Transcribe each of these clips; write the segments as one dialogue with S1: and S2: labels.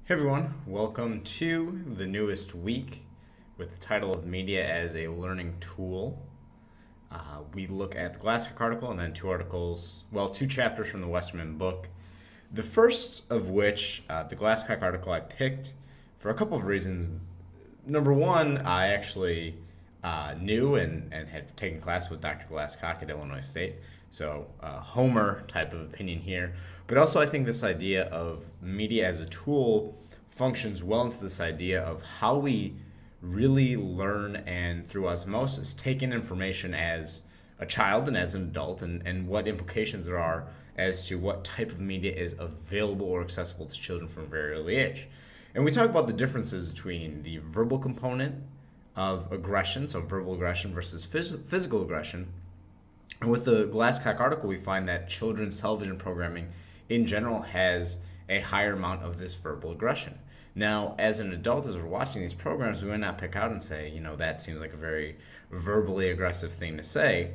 S1: Hey everyone, welcome to the newest week with the title of Media as a Learning Tool. We look at the Glasscock article and then two chapters from the Westerman book. The first of which, the Glasscock article, I picked for a couple of reasons. Number one, I actually knew and had taken class with Dr. Glasscock at Illinois State. So, Homer type of opinion here. But also, I think this idea of media as a tool functions well into this idea of how we really learn and through osmosis take in information as a child and as an adult, and what implications there are as to what type of media is available or accessible to children from a very early age. And we talk about the differences between the verbal component of aggression, so verbal aggression versus physical aggression. And with the Glasscock article, we find that children's television programming in general has a higher amount of this verbal aggression. Now, as an adult, as we're watching these programs, we might not pick out and say, that seems like a very verbally aggressive thing to say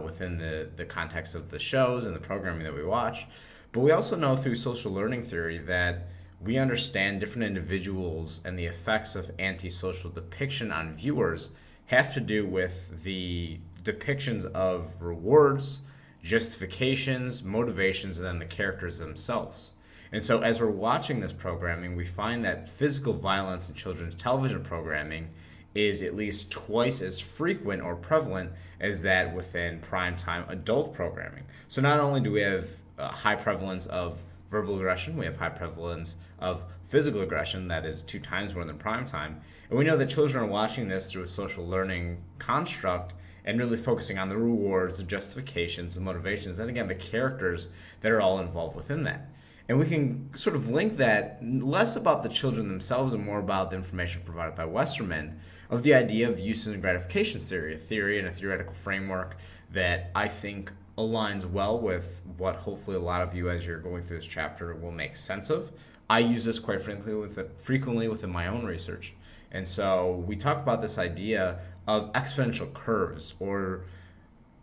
S1: within the context of the shows and the programming that we watch. But we also know through social learning theory that we understand different individuals and the effects of antisocial depiction on viewers have to do with the depictions of rewards, justifications, motivations, and then the characters themselves. And so, as we're watching this programming, we find that physical violence in children's television programming is at least twice as frequent or prevalent as that within primetime adult programming. So, not only do we have a high prevalence of verbal aggression, we have high prevalence of physical aggression, that is 2 times more than primetime. And we know that children are watching this through a social learning construct and really focusing on the rewards, the justifications, the motivations, and again, the characters that are all involved within that. And we can sort of link that less about the children themselves and more about the information provided by Westerman of the idea of use and gratification theory, a theory and a theoretical framework that I think aligns well with what hopefully a lot of you, as you're going through this chapter, will make sense of. I use this quite frequently within my own research. And so we talk about this idea of exponential curves, or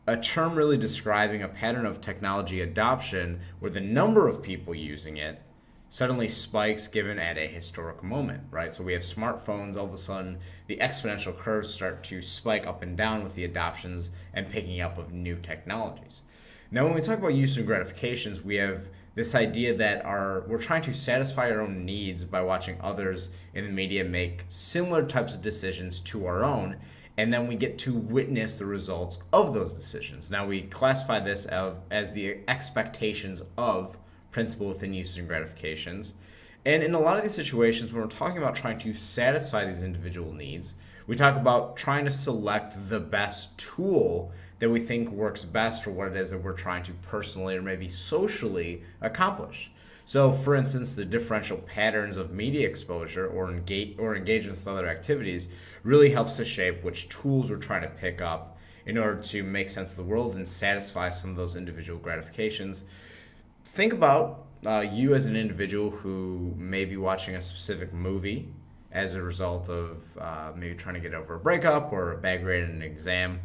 S1: a term really describing a pattern of technology adoption where the number of people using it suddenly spikes given at a historic moment, right? So we have smartphones, all of a sudden the exponential curves start to spike up and down with the adoptions and picking up of new technologies. Now, when we talk about use and gratifications, we have this idea that we're trying to satisfy our own needs by watching others in the media make similar types of decisions to our own, and then we get to witness the results of those decisions. Now, we classify this as the expectations of principle within use and gratifications. And in a lot of these situations, when we're talking about trying to satisfy these individual needs, we talk about trying to select the best tool that we think works best for what it is that we're trying to personally or maybe socially accomplish. So, for instance, the differential patterns of media exposure or engagement with other activities really helps to shape which tools we're trying to pick up in order to make sense of the world and satisfy some of those individual gratifications. Think about you as an individual who may be watching a specific movie as a result of maybe trying to get over a breakup or a bad grade in an exam.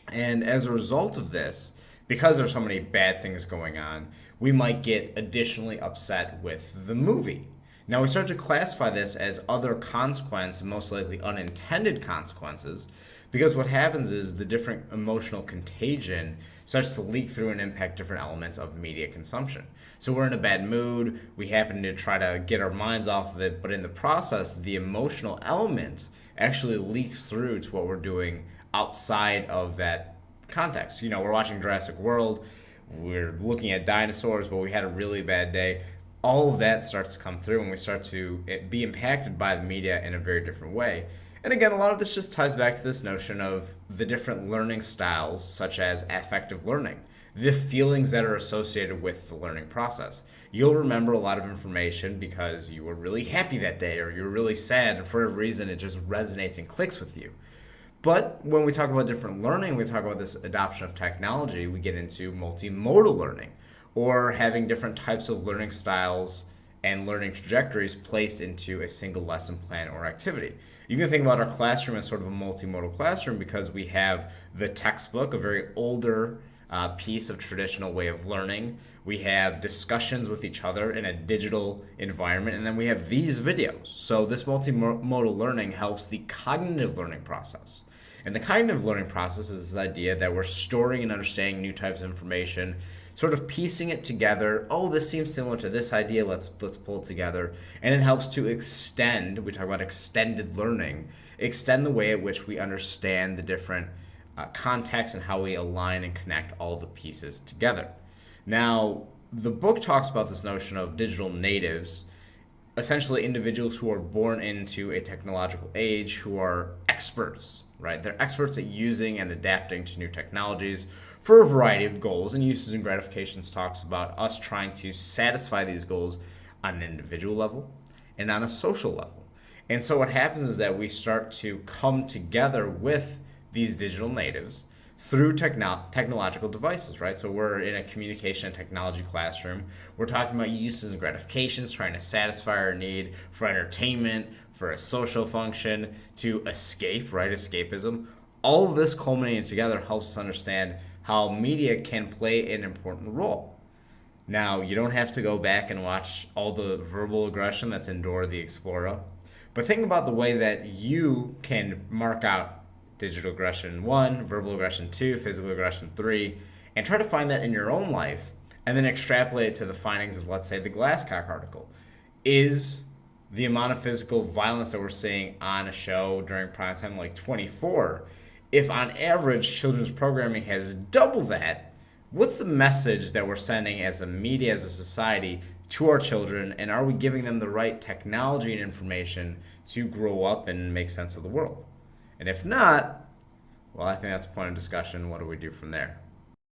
S1: And as a result of this, because there's so many bad things going on, we might get additionally upset with the movie. Now, we start to classify this as other consequence, and most likely unintended consequences, because what happens is the different emotional contagion starts to leak through and impact different elements of media consumption. So we're in a bad mood, we happen to try to get our minds off of it, but in the process, the emotional element actually leaks through to what we're doing outside of that context. We're watching Jurassic World, we're looking at dinosaurs, but we had a really bad day. All of that starts to come through and we start to be impacted by the media in a very different way. And again, a lot of this just ties back to this notion of the different learning styles, such as affective learning, the feelings that are associated with the learning process. You'll remember a lot of information because you were really happy that day or you were really sad, and for a reason it just resonates and clicks with you. But when we talk about different learning, we talk about this adoption of technology, we get into multimodal learning, or having different types of learning styles and learning trajectories placed into a single lesson plan or activity. You can think about our classroom as sort of a multimodal classroom because we have the textbook, a very older piece of traditional way of learning. We have discussions with each other in a digital environment, and then we have these videos. So this multimodal learning helps the cognitive learning process. And the cognitive learning process is this idea that we're storing and understanding new types of information, sort of piecing it together. Oh, this seems similar to this idea. Let's pull it together. And it helps to extend. We talk about extended learning. Extend the way at which we understand the different contexts and how we align and connect all the pieces together. Now, the book talks about this notion of digital natives, essentially individuals who are born into a technological age who are experts, right? They're experts at using and adapting to new technologies for a variety of goals. And Uses and Gratifications talks about us trying to satisfy these goals on an individual level and on a social level. And so what happens is that we start to come together with these digital natives through technological devices, right? So we're in a communication and technology classroom. We're talking about uses and gratifications, trying to satisfy our need for entertainment, for a social function, to escape, right? Escapism. All of this culminating together helps us understand how media can play an important role. Now, you don't have to go back and watch all the verbal aggression that's in Dora the Explorer, but think about the way that you can mark out digital aggression 1, verbal aggression 2, physical aggression 3, and try to find that in your own life and then extrapolate it to the findings of, let's say, the Glasscock article. Is the amount of physical violence that we're seeing on a show during prime time, like 24, if on average children's programming has double that, what's the message that we're sending as a media, as a society, to our children, and are we giving them the right technology and information to grow up and make sense of the world? And if not, well, I think that's a point of discussion. What do we do from there?